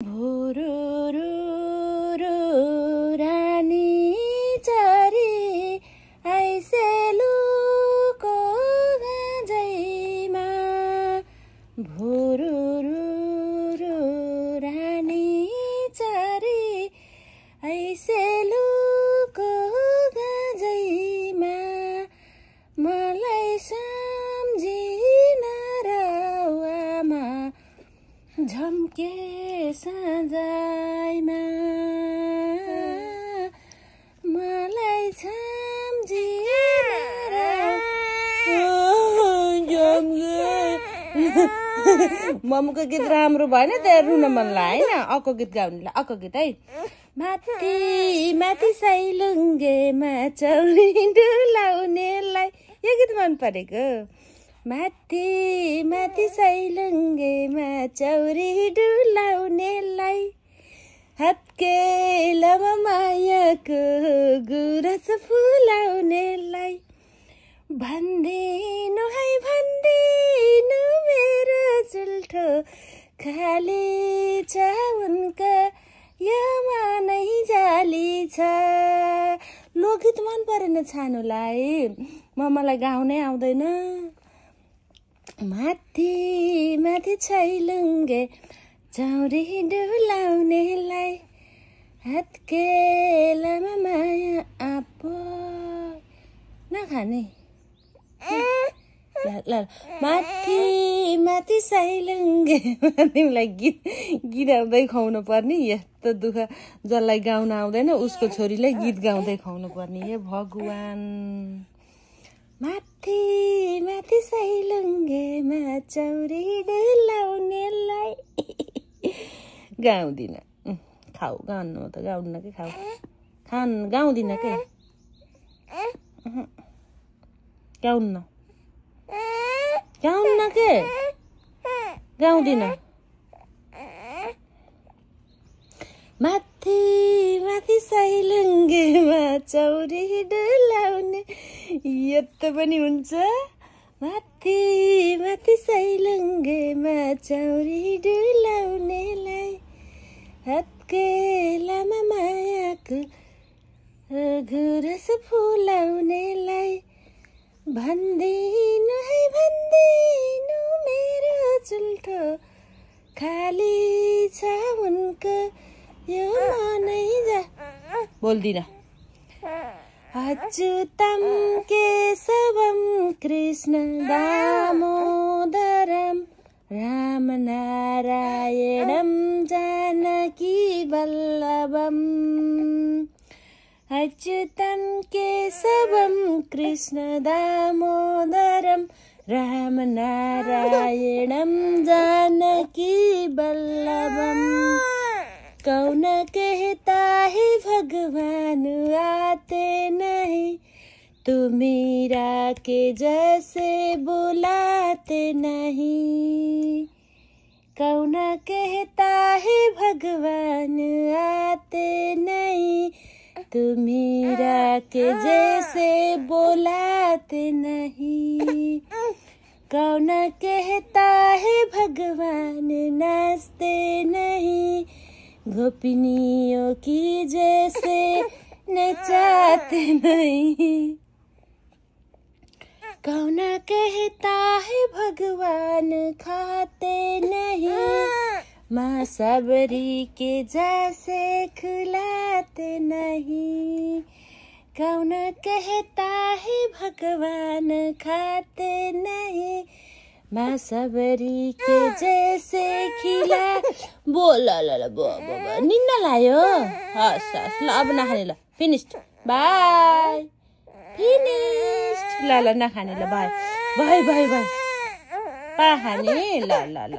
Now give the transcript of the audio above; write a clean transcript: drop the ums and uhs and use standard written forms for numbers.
भुरुरु रानी चरी आइसेलुको गाजैमा भुरुरु रानी चरी आइसेलुको गाजैमा मलाई सम्झिन राउमा झम्के सजायमा मलाई सम्झिन मम्मीको गीत राम्रो भएन त्यहाँ रुन मन लाग्यो होइन अक्को गीत गाउनुलाई अक्को गीत है माथि माथि साइलुङ्गेमा चौरी डुलाउनेलाई यो गीत मन परेको माथि माथि साइलुङ्गेमा चौरी डुलाउनेलाई हातकेलामा मायाको गुरस फुलाउनेलाई भन्दिनु है भन्दिनु मेरो चुल्ठो खाली छ उनका यो नै जाली छ लोकगीत मन परेन छानुलाई मलाई गाउनै आउँदैन माथि माथि छैलुङ्गे चौरी डुलाउनेलाई हातकेलामा माया आप्पो नखाने ल माथि माथि साइलुङ्गे तिमीलाई गीत आउँदै खुवाउनु पर्ने यस्तो दुःख जसलाई गाउन आउँदैन उसको छोरीलाई गीत गाउँदै खुवाउनु पर्ने हे भगवान माथि माथि साइलुङ्गेमा चौरी डुलाउनेलाई गाउँदिन खाऊ गाउनु त गाउन्न कि खाऊ गाउँदिन के गाउन्न के गाउँदिन माथि माथि साइलुङ्गेमा चौरी डुलाउने यस्तो पनि हुन्छ माथि माथि साइलुङ्गेमा चौरी डुलाउनेलाई हातकेलामा मायाको गुरस फुलाउनेलाई भन्दिनु है भन्दिनु मेरो चुल्ठो खाली छ उनको यो नै जा बोल्दिन अच्युतं केशवं कृष्ण दामोदरं रामनारायणं जानकी वल्लभम् अच्युतं केशवं कृष्ण दामोदरं रामनारायणं जानकी वल्लभम् कौन कहता है भगवान आते नहीं तुम्हें के जैसे बुलाते नहीं कौन कहता है भगवान आते नहीं तुम्हें के जैसे बुलाते नहीं कौन कहता है भगवान नाचते नहीं गोपिनियों की जैसे नचाते नहीं कौन कहता है भगवान खाते नहीं माँ सबरी के जैसे खिलाते नहीं कौन कहता है भगवान खाते नहीं माँ सबरी के जैसे खिला बोल निन्न लायो हस् ल अब नखाने ल फिनिस्ड बाई फिनिस्ड ल नखाने ल बाई बाई बाई बाई पा खाने ल